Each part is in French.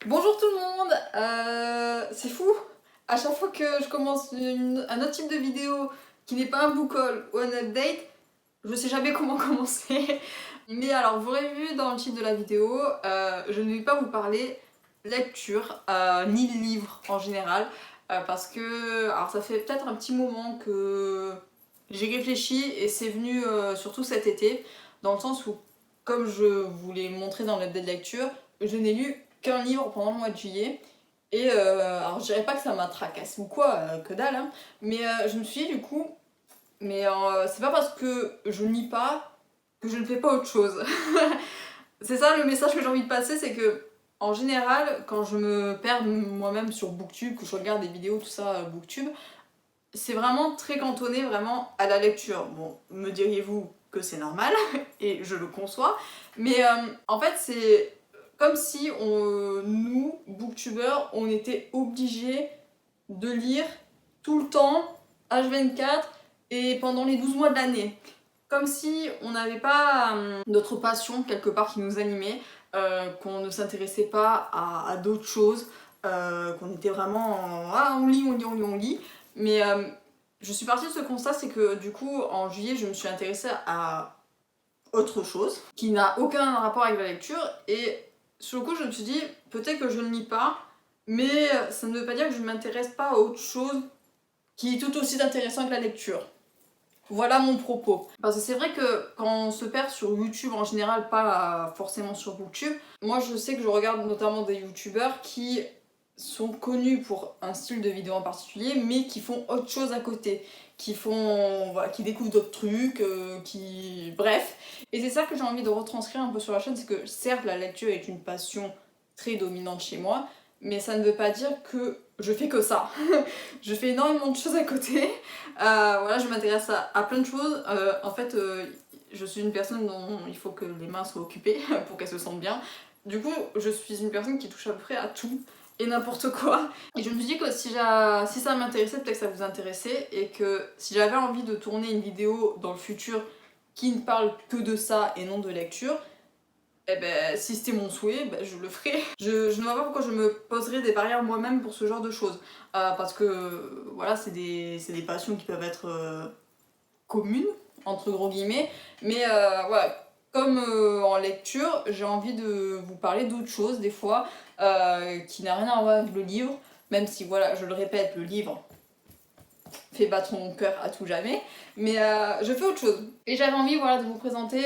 Bonjour tout le monde, c'est fou, à chaque fois que je commence un autre type de vidéo qui n'est pas un book haul ou un update, je sais jamais comment commencer. Mais alors vous aurez vu dans le titre de la vidéo, je ne vais pas vous parler lecture, ni livre en général, parce que alors ça fait peut-être un petit moment que j'ai réfléchi et c'est venu surtout cet été, dans le sens où, comme je vous l'ai montré dans l'update de lecture, je n'ai lu qu'un livre pendant le mois de juillet. Et alors je dirais pas que ça m'a tracassé ou quoi, que dalle, hein, mais je me suis dit du coup, mais c'est pas parce que je ne lis pas que je ne fais pas autre chose. C'est ça le message que j'ai envie de passer, c'est que en général, quand je me perds moi-même sur Booktube, que je regarde des vidéos, tout ça, Booktube, c'est vraiment très cantonné vraiment à la lecture. Bon, me diriez-vous que c'est normal, et je le conçois, mais en fait c'est comme si nous, booktubeurs, on était obligés de lire tout le temps, H24, et pendant les 12 mois de l'année. Comme si on n'avait pas notre passion quelque part qui nous animait, qu'on ne s'intéressait pas à d'autres choses, qu'on était vraiment ah, on lit, on lit, on lit, on lit. Mais je suis partie de ce constat, c'est que du coup en juillet je me suis intéressée à autre chose qui n'a aucun rapport avec la lecture, et sur le coup je me suis dit peut-être que je ne lis pas, mais ça ne veut pas dire que je ne m'intéresse pas à autre chose qui est tout aussi intéressant que la lecture. Voilà mon propos. Parce que c'est vrai que quand on se perd sur YouTube en général, pas forcément sur Booktube, moi je sais que je regarde notamment des youtubeurs qui sont connus pour un style de vidéo en particulier, mais qui font autre chose à côté, qui font, voilà, qui découvrent d'autres trucs, qui... bref. Et c'est ça que j'ai envie de retranscrire un peu sur la chaîne, c'est que certes la lecture est une passion très dominante chez moi, mais ça ne veut pas dire que je fais que ça. Je fais énormément de choses à côté. Voilà, je m'intéresse à plein de choses. En fait, je suis une personne dont il faut que les mains soient occupées pour qu'elles se sentent bien. Du coup, je suis une personne qui touche à peu près à tout et n'importe quoi. Et je me suis dit que si ça m'intéressait, peut-être que ça vous intéressait, et que si j'avais envie de tourner une vidéo dans le futur qui ne parle que de ça et non de lecture, eh ben, si c'était mon souhait, ben, je le ferais. Je ne vois pas pourquoi je me poserais des barrières moi-même pour ce genre de choses. Parce que, voilà, c'est des passions qui peuvent être communes, entre gros guillemets. Mais voilà, comme en lecture, j'ai envie de vous parler d'autres choses, des fois, qui n'a rien à voir avec le livre. Même si, voilà, je le répète, le livre fait battre mon cœur à tout jamais, mais je fais autre chose. Et j'avais envie, voilà, de vous présenter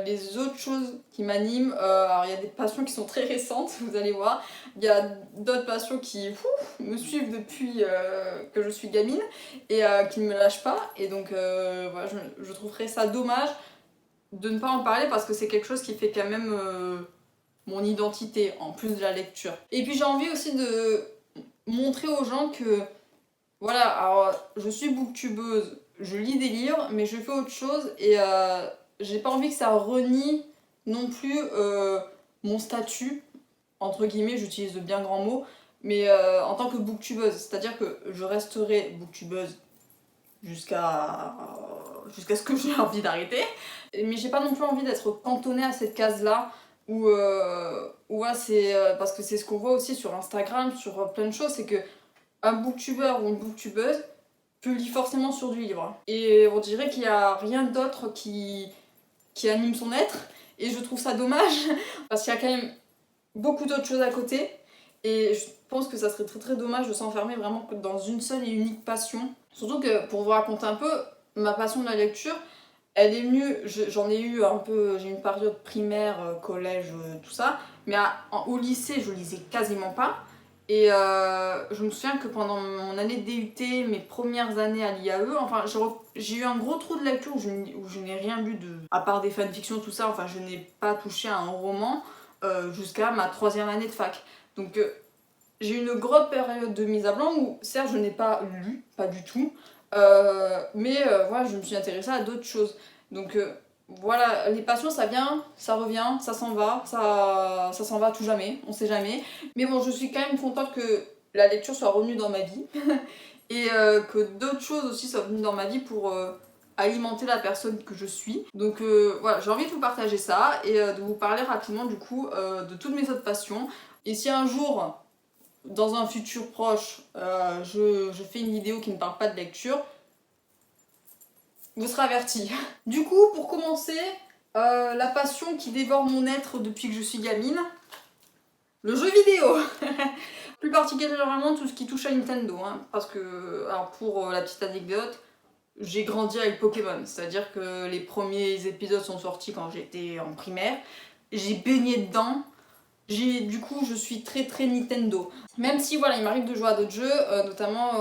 les autres choses qui m'animent. Alors il y a des passions qui sont très récentes, vous allez voir. Il y a d'autres passions qui me suivent depuis que je suis gamine, et qui ne me lâchent pas. Et donc voilà, je trouverais ça dommage de ne pas en parler, parce que c'est quelque chose qui fait quand même mon identité, en plus de la lecture. Et puis j'ai envie aussi de montrer aux gens que voilà, alors je suis booktubeuse, je lis des livres, mais je fais autre chose, et j'ai pas envie que ça renie non plus mon statut, entre guillemets, j'utilise de bien grands mots, mais en tant que booktubeuse, c'est-à-dire que je resterai booktubeuse jusqu'à ce que j'ai envie d'arrêter, mais j'ai pas non plus envie d'être cantonnée à cette case-là, où, ouais, c'est parce que c'est ce qu'on voit aussi sur Instagram, sur plein de choses, c'est que un booktubeur ou une booktubeuse publie forcément sur du livre. Et on dirait qu'il n'y a rien d'autre qui anime son être. Et je trouve ça dommage, parce qu'il y a quand même beaucoup d'autres choses à côté. Et je pense que ça serait très très dommage de s'enfermer vraiment que dans une seule et unique passion. Surtout que, pour vous raconter un peu, ma passion de la lecture, elle est venue, j'en ai eu un peu, j'ai une période primaire, collège, tout ça, mais au lycée, je lisais quasiment pas. Et je me souviens que pendant mon année de DUT, mes premières années à l'IAE, enfin j'ai eu un gros trou de lecture où je n'ai rien lu à part des fanfictions, tout ça, enfin je n'ai pas touché à un roman jusqu'à ma troisième année de fac. Donc j'ai eu une grosse période de mise à blanc où certes je n'ai pas lu, pas du tout, mais voilà, je me suis intéressée à d'autres choses. Donc voilà, les passions ça vient, ça revient, ça s'en va, ça s'en va à tout jamais, on sait jamais. Mais bon, je suis quand même contente que la lecture soit revenue dans ma vie et que d'autres choses aussi soient venues dans ma vie pour alimenter la personne que je suis. Donc voilà, j'ai envie de vous partager ça et de vous parler rapidement du coup de toutes mes autres passions. Et si un jour, dans un futur proche, je fais une vidéo qui ne parle pas de lecture, vous serez avertis. Du coup, pour commencer, la passion qui dévore mon être depuis que je suis gamine, le jeu vidéo. Plus particulièrement tout ce qui touche à Nintendo, hein, parce que, alors pour la petite anecdote, j'ai grandi avec Pokémon, c'est-à-dire que les premiers épisodes sont sortis quand j'étais en primaire, j'ai baigné dedans, du coup je suis très Nintendo. Même si voilà, il m'arrive de jouer à d'autres jeux, notamment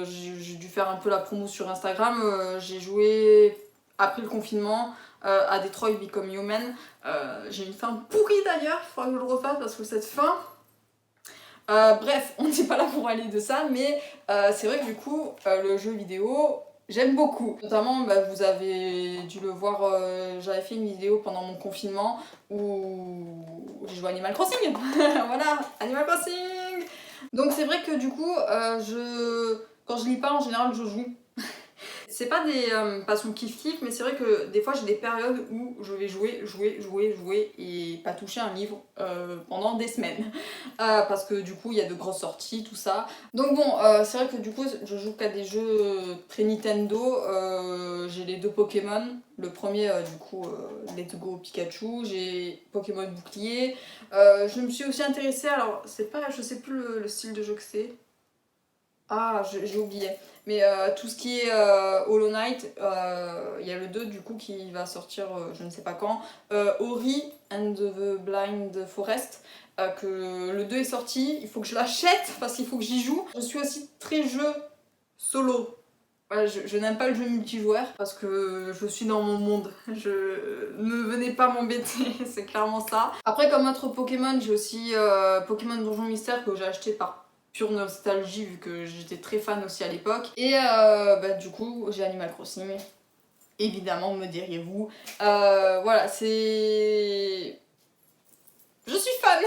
j'ai dû faire un peu la promo sur Instagram, j'ai joué après le confinement à Detroit Become Human. J'ai une fin pourrie d'ailleurs, il faudra que je le refasse parce que cette fin... bref, on n'est pas là pour aller de ça, mais c'est vrai que du coup, le jeu vidéo, j'aime beaucoup. Notamment, vous avez dû le voir, j'avais fait une vidéo pendant mon confinement où j'ai joué à Animal Crossing. Voilà, Animal Crossing. Donc c'est vrai que du coup, quand je lis pas, en général, je joue. C'est pas des passions kiff-kiff, mais c'est vrai que des fois j'ai des périodes où je vais jouer et pas toucher un livre pendant des semaines. Parce que du coup il y a de grosses sorties, tout ça. Donc bon, c'est vrai que du coup je joue qu'à des jeux très Nintendo. J'ai les 2 Pokémon. Le premier, du coup, Let's Go Pikachu. J'ai Pokémon Bouclier. Je me suis aussi intéressée, alors c'est pas, je sais plus le style de jeu que c'est. Ah, j'ai oublié. Mais tout ce qui est Hollow Knight, il y a le 2 du coup qui va sortir je ne sais pas quand. Ori and the Blind Forest, que le 2 est sorti, il faut que je l'achète parce qu'il faut que j'y joue. Je suis aussi très jeu solo. Voilà, je n'aime pas le jeu multijoueur parce que je suis dans mon monde. Ne venez pas m'embêter, c'est clairement ça. Après, comme autre Pokémon, j'ai aussi Pokémon Donjon Mystère que j'ai acheté par pure nostalgie vu que j'étais très fan aussi à l'époque. Et du coup, j'ai Animal Crossing. Évidemment, me diriez-vous. Voilà, c'est... Je suis fan.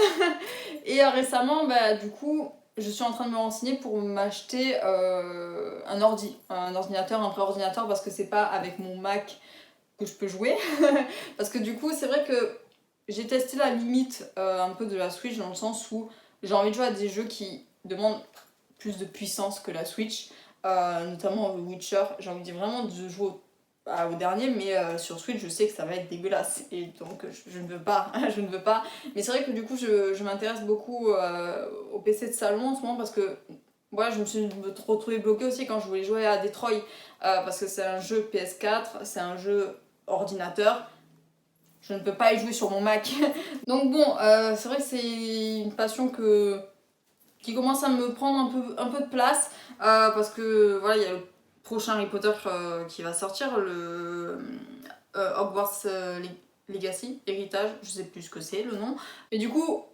Et récemment, du coup, je suis en train de me renseigner pour m'acheter un ordinateur, un vrai ordinateur, parce que c'est pas avec mon Mac que je peux jouer. Parce que du coup, c'est vrai que j'ai testé la limite un peu de la Switch dans le sens où j'ai envie de jouer à des jeux qui demandent plus de puissance que la Switch, notamment The Witcher. J'ai envie vraiment de jouer au dernier, mais sur Switch je sais que ça va être dégueulasse et donc je ne veux pas, je ne veux pas. Mais c'est vrai que du coup je m'intéresse beaucoup au PC de salon en ce moment parce que voilà, je me suis retrouvée bloquée aussi quand je voulais jouer à Detroit parce que c'est un jeu PS4, c'est un jeu ordinateur. Je ne peux pas y jouer sur mon Mac. Donc bon, c'est vrai que c'est une passion qui commence à me prendre un peu de place parce que voilà, il y a le prochain Harry Potter qui va sortir, le Hogwarts Legacy, Héritage, je sais plus ce que c'est le nom. Mais du coup,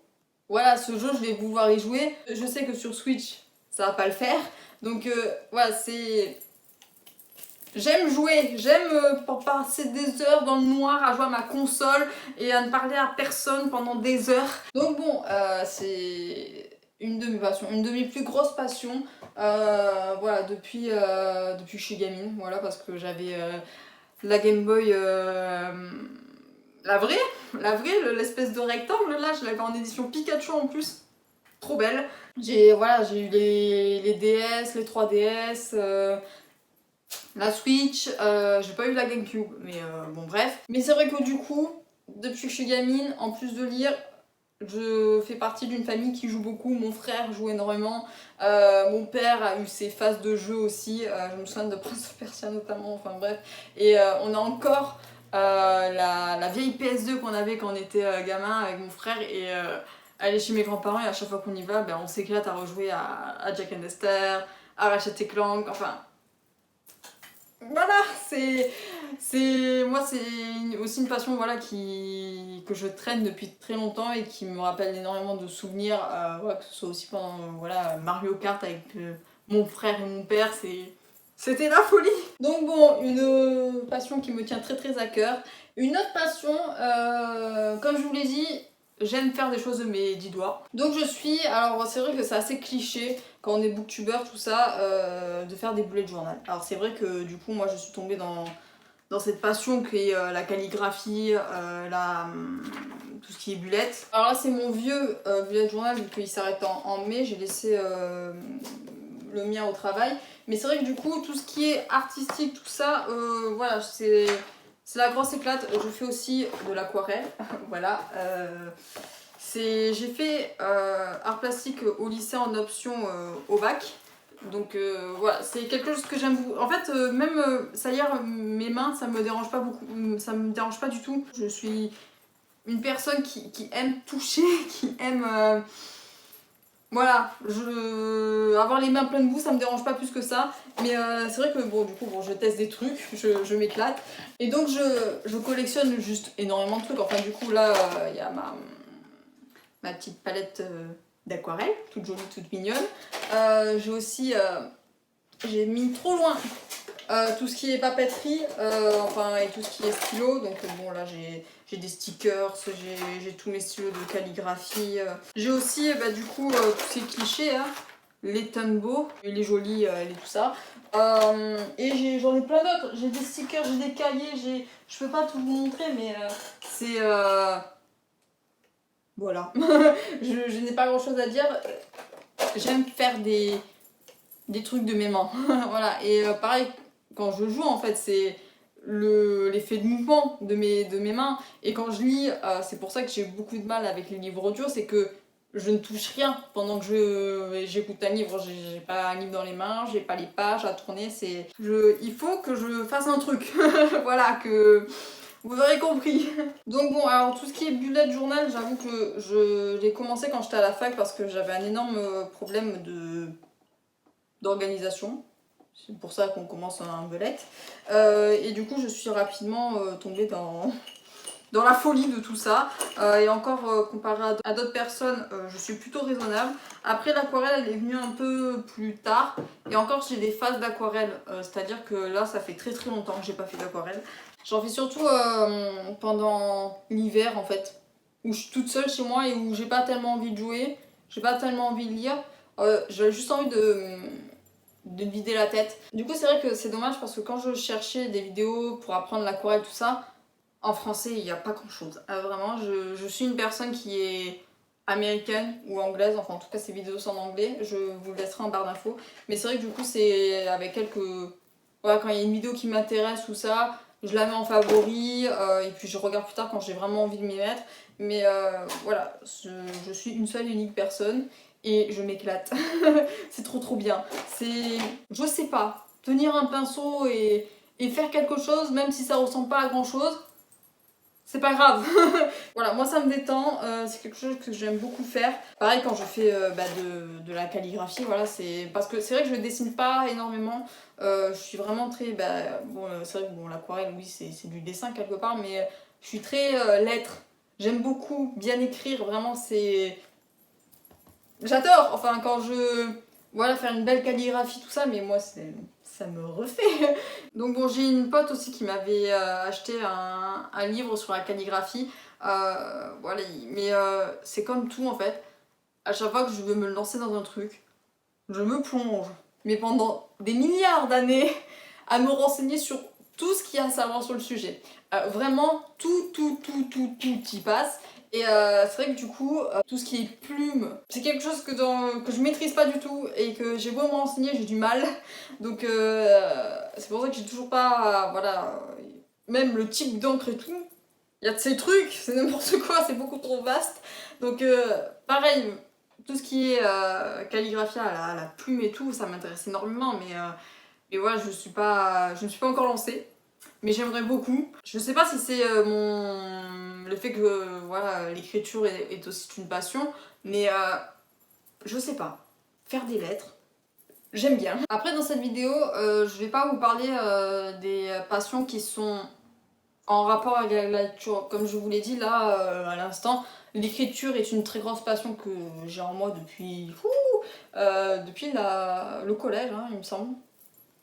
voilà, ce jeu, je vais pouvoir y jouer. Je sais que sur Switch, ça va pas le faire. Donc voilà, c'est... J'aime jouer, j'aime passer des heures dans le noir à jouer à ma console et à ne parler à personne pendant des heures. Donc bon, c'est une de mes passions, une de mes plus grosses passions, voilà, depuis que je suis gamine, voilà, parce que j'avais la Game Boy, la vraie, l'espèce de rectangle là, je l'avais en édition Pikachu en plus, trop belle. J'ai eu les DS, les 3DS, la Switch, j'ai pas eu la GameCube, mais bon bref. Mais c'est vrai que du coup, depuis que je suis gamine, en plus de lire, je fais partie d'une famille qui joue beaucoup. Mon frère joue énormément, mon père a eu ses phases de jeu aussi, je me souviens de Prince of Persia notamment, enfin bref. Et on a encore la vieille PS2 qu'on avait quand on était gamin avec mon frère et aller chez mes grands-parents et à chaque fois qu'on y va, on s'éclate à rejouer à Jack and Dexter, à Ratchet et Clank, enfin... Voilà, moi c'est aussi une passion voilà, que je traîne depuis très longtemps et qui me rappelle énormément de souvenirs, voilà, que ce soit aussi pendant voilà, Mario Kart avec mon frère et mon père, c'était la folie. Donc bon, une passion qui me tient très à cœur. Une autre passion, comme je vous l'ai dit, j'aime faire des choses de mes 10 doigts. Donc alors c'est vrai que c'est assez cliché quand on est booktubeur tout ça, de faire des bullet journal. Alors c'est vrai que du coup moi je suis tombée dans cette passion qui est la calligraphie, tout ce qui est bullet. Alors là c'est mon vieux bullet journal vu qu'il s'arrête en mai, j'ai laissé le mien au travail. Mais c'est vrai que du coup tout ce qui est artistique, tout ça, voilà, c'est la grosse éclate. Je fais aussi de l'aquarelle, voilà. J'ai fait art plastique au lycée en option au bac. Donc voilà, c'est quelque chose que j'aime beaucoup. En fait, même salir mes mains, ça me dérange pas beaucoup, ça me dérange pas du tout. Je suis une personne qui aime toucher, qui aime... voilà, avoir les mains pleines de boue, ça me dérange pas plus que ça. Mais c'est vrai que bon, du coup, bon, je teste des trucs, je m'éclate. Et donc je collectionne juste énormément de trucs. Enfin du coup là, il y a ma petite palette d'aquarelle, toute jolie, toute mignonne. J'ai aussi, j'ai mis trop loin tout ce qui est papeterie, enfin et tout ce qui est stylo. Donc bon là j'ai des stickers, j'ai tous mes stylos de calligraphie. J'ai aussi du coup tous ces clichés, hein, les Tombow, les jolis, et tout ça. Et j'en ai plein d'autres. J'ai des stickers, j'ai des cahiers, je peux pas tout vous montrer, mais c'est voilà. je n'ai pas grand chose à dire. J'aime faire des trucs de mes mains. Voilà. Et pareil, quand je joue, en fait, c'est l'effet de mouvement de mes mains. Et quand je lis, c'est pour ça que j'ai beaucoup de mal avec les livres audio, c'est que je ne touche rien pendant que j'écoute un livre. J'ai pas un livre dans les mains, j'ai pas les pages à tourner. Il faut que je fasse un truc. Voilà, que... Vous aurez compris. Donc bon, alors tout ce qui est bullet journal, j'avoue que je l'ai commencé quand j'étais à la fac parce que j'avais un énorme problème d'organisation. C'est pour ça qu'on commence un bullet. Et du coup, je suis rapidement tombée dans la folie de tout ça. Et encore, comparé à d'autres personnes, je suis plutôt raisonnable. Après, l'aquarelle, elle est venue un peu plus tard. Et encore, j'ai des phases d'aquarelle. C'est-à-dire que là, ça fait très très longtemps que j'ai pas fait d'aquarelle. J'en fais surtout pendant l'hiver, en fait. Où je suis toute seule chez moi et où j'ai pas tellement envie de jouer. J'ai pas tellement envie de lire. J'ai juste envie de me vider la tête. Du coup, c'est vrai que c'est dommage parce que quand je cherchais des vidéos pour apprendre l'aquarelle, tout ça, en français, il n'y a pas grand chose. Vraiment, je suis une personne qui est américaine ou anglaise, enfin en tout cas ces vidéos sont en anglais, je vous le laisserai en barre d'infos. Mais c'est vrai que du coup, c'est avec quelques... Voilà, quand il y a une vidéo qui m'intéresse ou ça, je la mets en favori et puis je regarde plus tard quand j'ai vraiment envie de m'y mettre. Mais voilà, je suis une seule et unique personne et je m'éclate. C'est trop trop bien. Je sais pas, tenir un pinceau et faire quelque chose, même si ça ressemble pas à grand chose, c'est pas grave. Voilà, moi ça me détend, c'est quelque chose que j'aime beaucoup faire. Pareil quand je fais de la calligraphie, voilà, c'est parce que c'est vrai que je dessine pas énormément. Je suis vraiment très... bon, c'est vrai que bon, l'aquarelle, oui, c'est du dessin quelque part, mais je suis très lettre. J'aime beaucoup bien écrire, vraiment, c'est... J'adore, enfin quand je... Voilà, faire une belle calligraphie, tout ça, mais moi ça me refait. Donc bon, j'ai une pote aussi qui m'avait acheté un livre sur la calligraphie. Voilà, mais c'est comme tout en fait. À chaque fois que je veux me lancer dans un truc, je me plonge. Mais pendant des milliards d'années, à me renseigner sur tout ce qu'il y a à savoir sur le sujet. Vraiment, tout y passe. Et c'est vrai que du coup, tout ce qui est plume, c'est quelque chose que je maîtrise pas du tout et que j'ai beau me renseigner, j'ai du mal. Donc c'est pour ça que j'ai toujours pas, voilà, même le type d'encre et tout, il y a de ces trucs, c'est n'importe quoi, c'est beaucoup trop vaste. Donc pareil, tout ce qui est calligraphie à la plume et tout, ça m'intéresse énormément, mais voilà, je ne me suis pas encore lancée. Mais j'aimerais beaucoup. Je sais pas si c'est le fait que voilà, l'écriture est aussi une passion, mais je sais pas. Faire des lettres, j'aime bien. Après dans cette vidéo, je vais pas vous parler des passions qui sont en rapport avec la lecture. Comme je vous l'ai dit là à l'instant, l'écriture est une très grosse passion que j'ai en moi depuis le collège, hein, il me semble,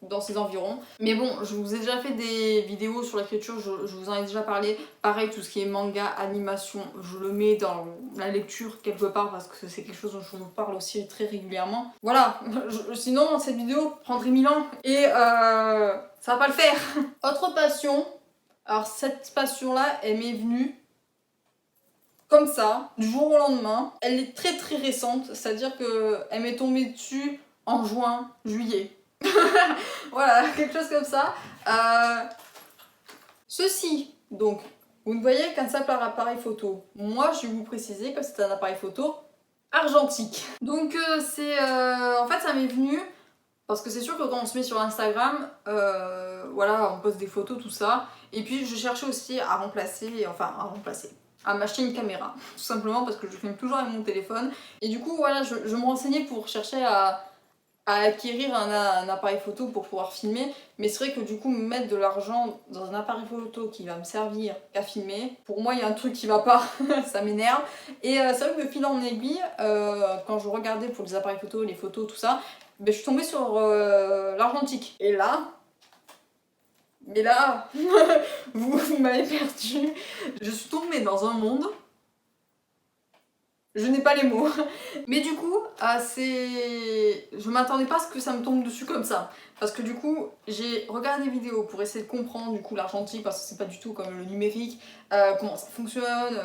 dans ces environs. Mais bon, je vous ai déjà fait des vidéos sur l'écriture, je vous en ai déjà parlé. Pareil, tout ce qui est manga, animation, je le mets dans la lecture quelque part parce que c'est quelque chose dont je vous parle aussi très régulièrement. Voilà, sinon cette vidéo prendrait 1000 ans et ça va pas le faire. Autre passion, Alors cette passion-là, elle m'est venue comme ça, du jour au lendemain. Elle est très très récente, c'est-à-dire qu'elle m'est tombée dessus en juin, juillet. Voilà, quelque chose comme ça. Ceci, donc, vous ne voyez qu'un simple appareil photo. Moi, je vais vous préciser que c'est un appareil photo argentique. Donc, en fait, ça m'est venu parce que c'est sûr que quand on se met sur Instagram, voilà, on poste des photos, tout ça. Et puis, je cherchais aussi à à m'acheter une caméra. Tout simplement parce que je filme toujours avec mon téléphone. Et du coup, voilà, je me renseignais pour chercher à acquérir un appareil photo pour pouvoir filmer, mais c'est vrai que du coup me mettre de l'argent dans un appareil photo qui va me servir qu'à filmer, pour moi il y a un truc qui va pas, ça m'énerve. Et c'est vrai que de fil en aiguille, quand je regardais pour les appareils photo, les photos, tout ça, ben, je suis tombée sur l'argentique. Et là, mais là, vous m'avez perdu. Je suis tombée dans un monde. Je n'ai pas les mots. Mais du coup, je m'attendais pas à ce que ça me tombe dessus comme ça. Parce que du coup, j'ai regardé des vidéos pour essayer de comprendre du coup l'argentique, parce que c'est pas du tout comme le numérique, comment ça fonctionne,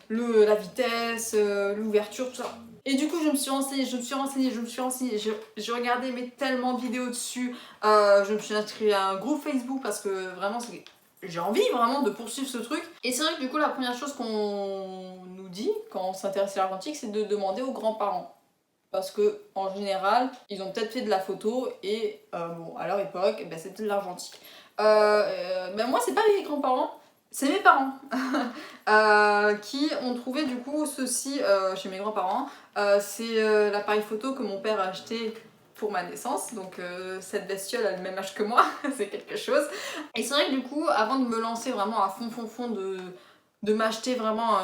la vitesse, l'ouverture, tout ça. Et du coup, je me suis renseignée, j'ai regardé mais tellement de vidéos dessus. Je me suis inscrite à un groupe Facebook parce que vraiment, j'ai envie vraiment de poursuivre ce truc. Et c'est vrai que du coup, la première chose qu'on nous dit quand on s'intéresse à l'argentique, c'est de demander aux grands-parents. Parce que en général, ils ont peut-être fait de la photo et bon, à leur époque, ben, c'était de l'argentique. Ben moi, c'est pas les grands-parents, c'est mes parents qui ont trouvé du coup ceci chez mes grands-parents. C'est l'appareil photo que mon père a acheté pour ma naissance, donc cette bestiole a le même âge que moi, c'est quelque chose. Et c'est vrai que du coup, avant de me lancer vraiment à fond de m'acheter vraiment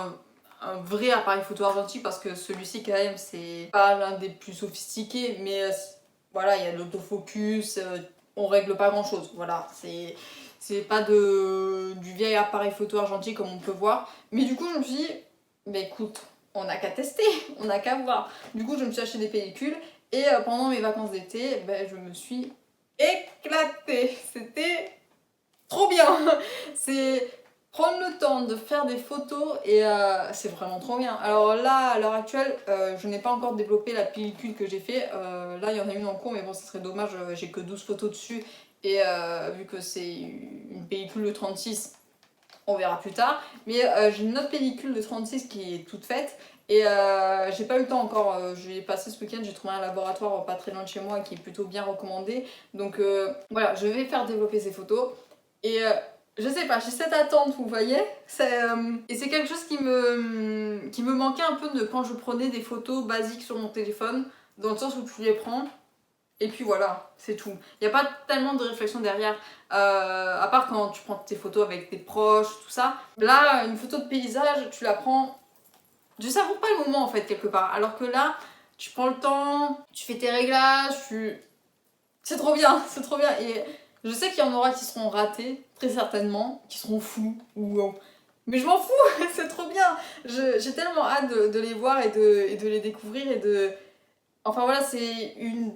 un vrai appareil photo argentique, parce que celui-ci quand même c'est pas l'un des plus sophistiqués, mais voilà, il y a de l'autofocus, on règle pas grand chose, voilà, c'est pas du vieil appareil photo argentique comme on peut voir. Mais du coup je me suis dit, bah écoute, on n'a qu'à tester, on n'a qu'à voir. Du coup je me suis acheté des pellicules et pendant mes vacances d'été, je me suis éclatée. C'était trop bien. C'est prendre le temps de faire des photos et c'est vraiment trop bien. Alors là, à l'heure actuelle, je n'ai pas encore développé la pellicule que j'ai fait. Là, il y en a une en cours, mais bon, ce serait dommage, j'ai que 12 photos dessus. Et vu que c'est une pellicule de 36, on verra plus tard. Mais j'ai une autre pellicule de 36 qui est toute faite. Et j'ai pas eu le temps encore, je vais passer ce week-end, j'ai trouvé un laboratoire pas très loin de chez moi qui est plutôt bien recommandé. Donc voilà, je vais faire développer ces photos. Et je sais pas, j'ai cette attente, vous voyez. Et c'est quelque chose qui me manquait un peu de quand je prenais des photos basiques sur mon téléphone, dans le sens où tu les prends, et puis voilà, c'est tout. Il n'y a pas tellement de réflexion derrière, à part quand tu prends tes photos avec tes proches, tout ça. Là, une photo de paysage, tu la prends, tu savoures pas le moment en fait, quelque part. Alors que là, tu prends le temps, tu fais tes réglages, c'est trop bien, c'est trop bien. Et je sais qu'il y en aura qui seront ratés, très certainement, qui seront fous, mais je m'en fous, c'est trop bien. J'ai tellement hâte de les voir et de les découvrir et de... Enfin voilà, c'est une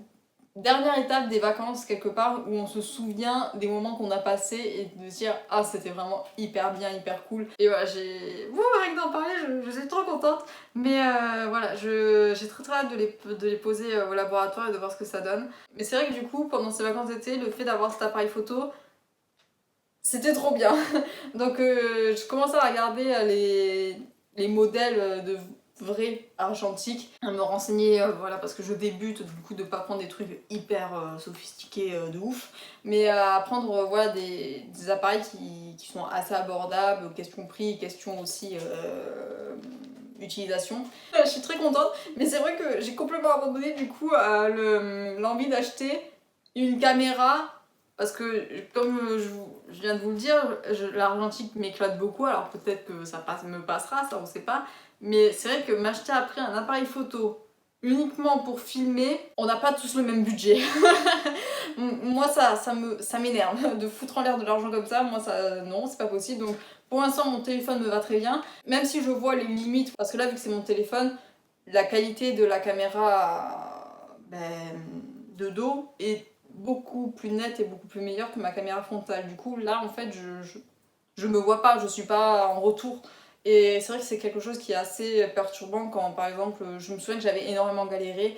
dernière étape des vacances quelque part où on se souvient des moments qu'on a passés et de se dire ah c'était vraiment hyper bien, hyper cool. Et voilà, rien que d'en parler, je suis trop contente. Mais voilà, j'ai très très hâte de les poser au laboratoire et de voir ce que ça donne. Mais c'est vrai que du coup, pendant ces vacances d'été, le fait d'avoir cet appareil photo, c'était trop bien. Donc je commence à regarder les modèles de vrais argentiques, à me renseigner, voilà, parce que je débute, du coup de pas prendre des trucs hyper sophistiqués de ouf, mais à prendre voilà, des appareils qui sont assez abordables, question prix, question aussi utilisation. Je suis très contente, mais c'est vrai que j'ai complètement abandonné du coup l'envie d'acheter une caméra parce que, comme je viens de vous le dire, l'argentique m'éclate beaucoup, alors peut-être que me passera, ça on sait pas. Mais c'est vrai que m'acheter après un appareil photo uniquement pour filmer, on n'a pas tous le même budget. Moi ça m'énerve de foutre en l'air de l'argent comme ça, moi ça non, c'est pas possible. Donc pour l'instant mon téléphone me va très bien, même si je vois les limites, parce que là vu que c'est mon téléphone, la qualité de la caméra de dos est beaucoup plus nette et beaucoup plus meilleure que ma caméra frontale. Du coup là en fait je me vois pas, je suis pas en retour. Et c'est vrai que c'est quelque chose qui est assez perturbant quand, par exemple, je me souviens que j'avais énormément galéré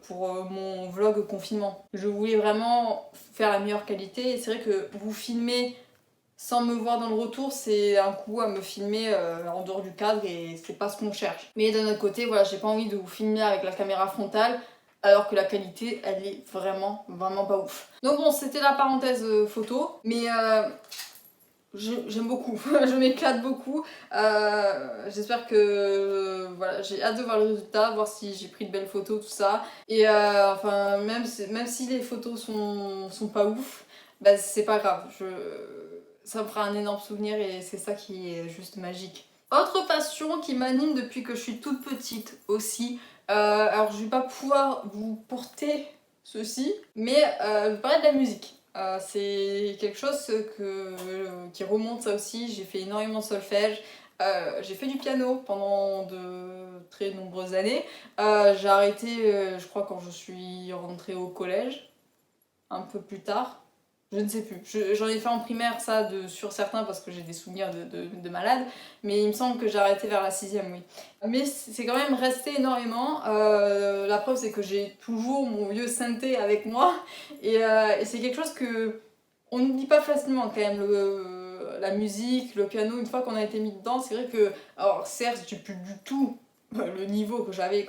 pour mon vlog confinement. Je voulais vraiment faire la meilleure qualité et c'est vrai que vous filmer sans me voir dans le retour, c'est un coup à me filmer en dehors du cadre et c'est pas ce qu'on cherche. Mais d'un autre côté, voilà, j'ai pas envie de vous filmer avec la caméra frontale alors que la qualité, elle est vraiment, vraiment pas ouf. Donc bon, c'était la parenthèse photo, mais j'aime beaucoup, je m'éclate beaucoup. J'espère que voilà, j'ai hâte de voir le résultat, voir si j'ai pris de belles photos, tout ça. Et enfin, même si les photos sont pas ouf, bah c'est pas grave. Ça me fera un énorme souvenir et c'est ça qui est juste magique. Autre passion qui m'anime depuis que je suis toute petite aussi. Alors je vais pas pouvoir vous porter ceci, mais je vais parler de la musique. C'est quelque chose qui remonte ça aussi. J'ai fait énormément de solfège. J'ai fait du piano pendant de très nombreuses années. J'ai arrêté, je crois, quand je suis rentrée au collège, un peu plus tard. Je ne sais plus. J'en ai fait en primaire, ça, sur certains, parce que j'ai des souvenirs de malade. Mais il me semble que j'ai arrêté vers la 6e, oui. Mais c'est quand même resté énormément. La preuve, c'est que j'ai toujours mon vieux synthé avec moi. Et c'est quelque chose que on n'oublie pas facilement quand même. La musique, le piano, une fois qu'on a été mis dedans, c'est vrai que... Alors certes, j'ai plus du tout le niveau que j'avais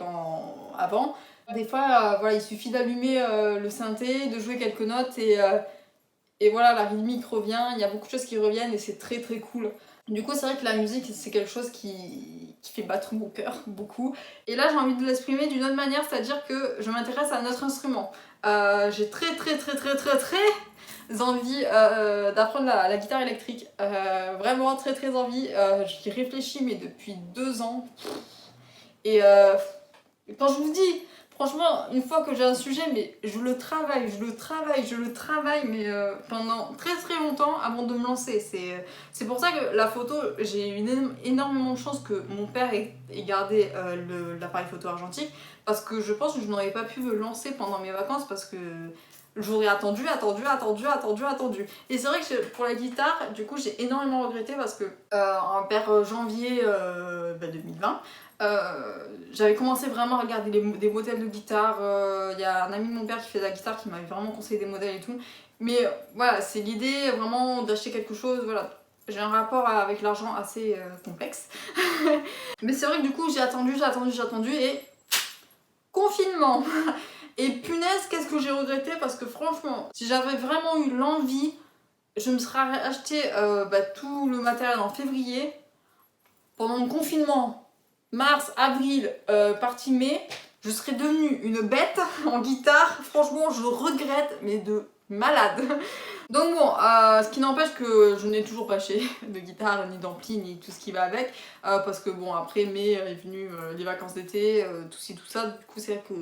avant. Des fois, voilà, il suffit d'allumer le synthé, de jouer quelques notes et voilà, la rythmique revient, il y a beaucoup de choses qui reviennent et c'est très très cool. Du coup, c'est vrai que la musique, c'est quelque chose qui fait battre mon cœur beaucoup. Et là, j'ai envie de l'exprimer d'une autre manière, c'est-à-dire que je m'intéresse à un autre instrument. J'ai très envie d'apprendre la guitare électrique. Vraiment très envie. J'y réfléchis, mais depuis 2 ans. Et quand je vous dis, franchement, une fois que j'ai un sujet, mais je le travaille, mais pendant très longtemps avant de me lancer. C'est pour ça que la photo, j'ai eu énormément de chance que mon père ait gardé l'appareil photo argentique, parce que je pense que je n'aurais pas pu me lancer pendant mes vacances, parce que j'aurais attendu. Et c'est vrai que pour la guitare, du coup, j'ai énormément regretté parce que vers janvier 2020, j'avais commencé vraiment à regarder des modèles de guitare. Il y a un ami de mon père qui fait de la guitare qui m'avait vraiment conseillé des modèles et tout. Mais voilà, c'est l'idée vraiment d'acheter quelque chose. Voilà, j'ai un rapport avec l'argent assez complexe. Mais c'est vrai que du coup, j'ai attendu et confinement. Et punaise, qu'est-ce que j'ai regretté parce que franchement, si j'avais vraiment eu l'envie, je me serais acheté tout le matériel en février pendant le confinement. Mars, avril, partie mai, je serais devenue une bête en guitare. Franchement, je regrette, mais de malade. Donc bon, ce qui n'empêche que je n'ai toujours pas acheté de guitare, ni d'ampli, ni tout ce qui va avec. Parce que bon, après mai est venu les vacances d'été, tout ci, tout ça. Du coup, c'est vrai que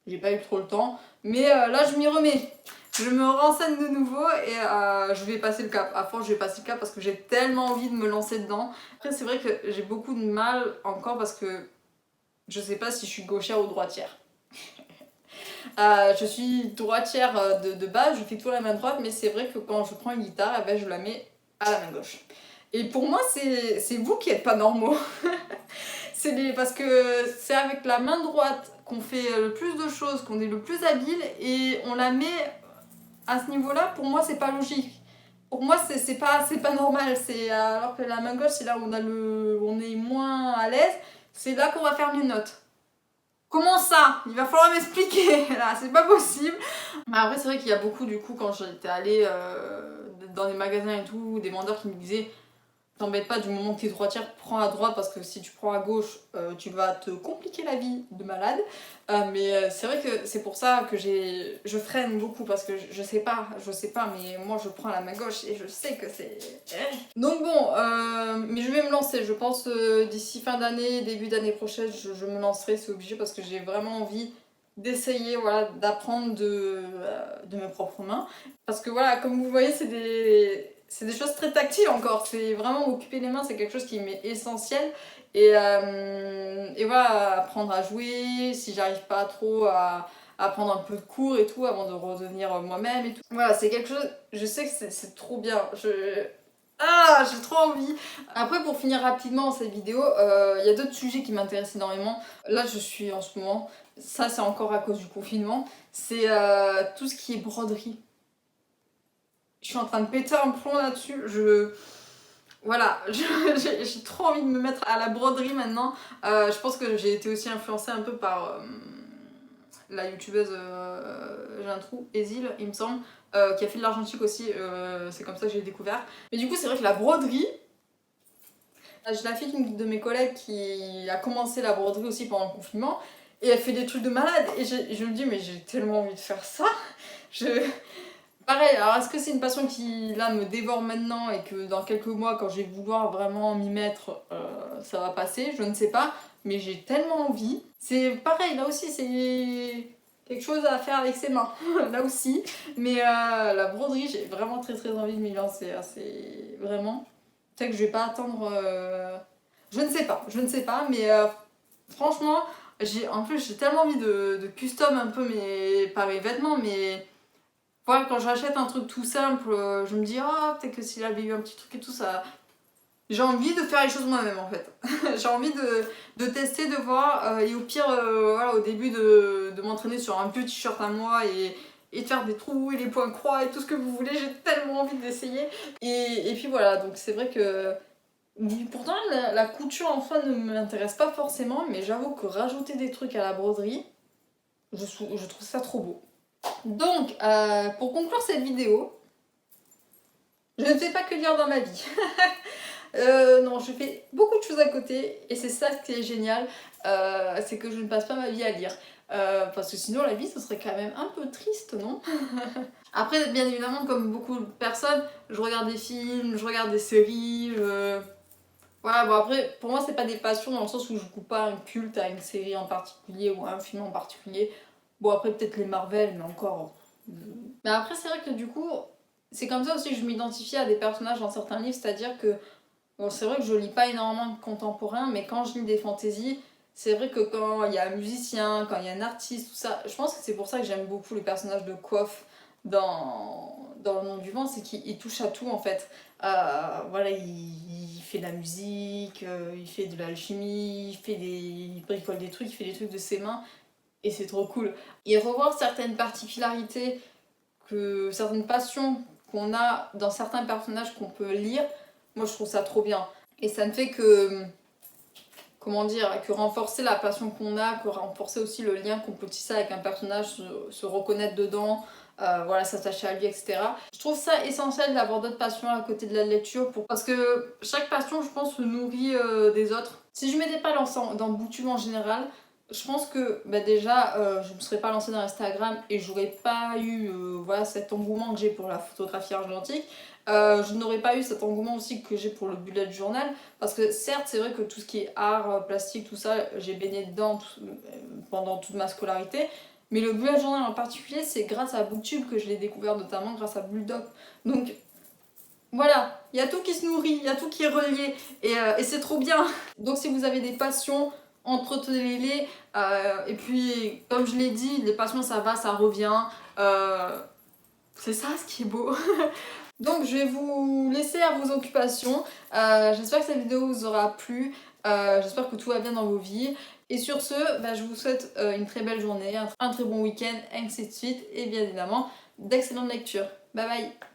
j'ai pas eu trop le temps. Mais là, je m'y remets. Je me renseigne de nouveau et je vais passer le cap. À force, je vais passer le cap parce que j'ai tellement envie de me lancer dedans. Après, c'est vrai que j'ai beaucoup de mal encore parce que je sais pas si je suis gauchère ou droitière. Je suis droitière de base, je fais tout à la main droite, mais c'est vrai que quand je prends une guitare, eh ben, je la mets à la main gauche. Et pour moi, c'est vous qui êtes pas normaux. Parce que c'est avec la main droite qu'on fait le plus de choses, qu'on est le plus habile, et on la met à ce niveau-là. Pour moi, c'est pas logique. Pour moi, c'est pas normal. Alors que la main gauche, c'est là où on est moins à l'aise. C'est là qu'on va faire les notes. Comment ça? Il va falloir m'expliquer. Là, c'est pas possible. Mais après, c'est vrai qu'il y a beaucoup, du coup, quand j'étais allée dans les magasins et tout, des vendeurs qui me disaient t'embête pas, du moment que t'es droitière, prends à droite parce que si tu prends à gauche, tu vas te compliquer la vie de malade. Mais c'est vrai que c'est pour ça que je freine beaucoup parce que je sais pas, mais moi je prends la main gauche et je sais que c'est... Donc bon, mais je vais me lancer, je pense d'ici fin d'année, début d'année prochaine, je me lancerai, c'est obligé parce que j'ai vraiment envie d'essayer, voilà, d'apprendre de mes propres mains. Parce que voilà, comme vous voyez, c'est des choses très tactiles encore. C'est vraiment occuper les mains, c'est quelque chose qui m'est essentiel. Et voilà, apprendre à jouer, si j'arrive pas trop à prendre un peu de cours et tout avant de redevenir moi-même et tout. Voilà, c'est quelque chose, je sais que c'est trop bien. Ah, j'ai trop envie. Après, pour finir rapidement cette vidéo, il y a d'autres sujets qui m'intéressent énormément. Là, je suis en ce moment, ça c'est encore à cause du confinement, c'est tout ce qui est broderie. Je suis en train de péter un plomb là-dessus. Voilà, j'ai trop envie de me mettre à la broderie maintenant. Je pense que j'ai été aussi influencée un peu par la youtubeuse, j'ai un trou, Ezil, il me semble, qui a fait de l'argentique aussi. C'est comme ça que j'ai découvert. Mais du coup, c'est vrai que la broderie, j'ai la fille de mes collègues qui a commencé la broderie aussi pendant le confinement. Et elle fait des trucs de malade. Et je me dis, mais j'ai tellement envie de faire ça. Je... Pareil, alors est-ce que c'est une passion qui là me dévore maintenant et que dans quelques mois quand je vais vouloir vraiment m'y mettre ça va passer, je ne sais pas, mais j'ai tellement envie. C'est pareil, là aussi c'est quelque chose à faire avec ses mains, là aussi, mais la broderie j'ai vraiment très envie de m'y lancer, c'est vraiment, peut-être que je vais pas attendre, je ne sais pas, mais franchement, en plus j'ai tellement envie de custom un peu pas mes vêtements, mais voilà, quand j'achète un truc tout simple, je me dis, ah, peut-être que s'il avait eu un petit truc et tout, ça. J'ai envie de faire les choses moi-même en fait. J'ai envie de tester, de voir, et au pire, voilà, au début de m'entraîner sur un vieux t-shirt à moi et de faire des trous et les points croix et tout ce que vous voulez. J'ai tellement envie d'essayer. Et puis voilà, donc c'est vrai que. Pourtant, la couture en soi ne m'intéresse pas forcément, mais j'avoue que rajouter des trucs à la broderie, je trouve ça trop beau. Donc, pour conclure cette vidéo, je ne fais pas que lire dans ma vie. Non, je fais beaucoup de choses à côté et c'est ça qui est génial, c'est que je ne passe pas ma vie à lire. Parce que sinon la vie ce serait quand même un peu triste, non? Après, bien évidemment, comme beaucoup de personnes, je regarde des films, je regarde des séries, Voilà, bon après, pour moi c'est pas des passions dans le sens où je coupe pas un culte à une série en particulier ou à un film en particulier. Bon après peut-être les Marvel, mais encore... Mais après c'est vrai que du coup, c'est comme ça aussi que je m'identifie à des personnages dans certains livres, c'est-à-dire que bon, c'est vrai que je lis pas énormément de contemporains, mais quand je lis des fantaisies, c'est vrai que quand il y a un musicien, quand il y a un artiste, tout ça, je pense que c'est pour ça que j'aime beaucoup le personnage de Quoth dans Le Nom du Vent, c'est qu'il touche à tout en fait. Voilà, il fait de la musique, il fait de l'alchimie, il bricole des trucs, il fait des trucs de ses mains, et c'est trop cool. Et revoir certaines particularités, certaines passions qu'on a dans certains personnages qu'on peut lire, moi je trouve ça trop bien. Et ça ne fait que, comment dire, que renforcer la passion qu'on a, que renforcer aussi le lien qu'on peut tisser avec un personnage, se reconnaître dedans, voilà, s'attacher à lui, etc. Je trouve ça essentiel d'avoir d'autres passions à côté de la lecture, parce que chaque passion, je pense, se nourrit des autres. Si je m'étais pas lancée dans Booktube en général, je pense que bah déjà je me serais pas lancée dans Instagram et j'aurais pas eu voilà, cet engouement que j'ai pour la photographie argentique. Je n'aurais pas eu cet engouement aussi que j'ai pour le bullet journal, parce que certes c'est vrai que tout ce qui est art, plastique, tout ça, j'ai baigné dedans pendant toute ma scolarité, mais le bullet journal en particulier, c'est grâce à Booktube que je l'ai découvert, notamment grâce à Bulldog. Donc voilà, il y a tout qui se nourrit, il y a tout qui est relié, et c'est trop bien. Donc si vous avez des passions, entretenez-les, et puis comme je l'ai dit, les passions ça va, ça revient, c'est ça ce qui est beau. Donc je vais vous laisser à vos occupations, j'espère que cette vidéo vous aura plu, j'espère que tout va bien dans vos vies, et sur ce, bah, je vous souhaite une très belle journée, un très bon week-end, ainsi de suite, et bien évidemment d'excellentes lectures. Bye bye.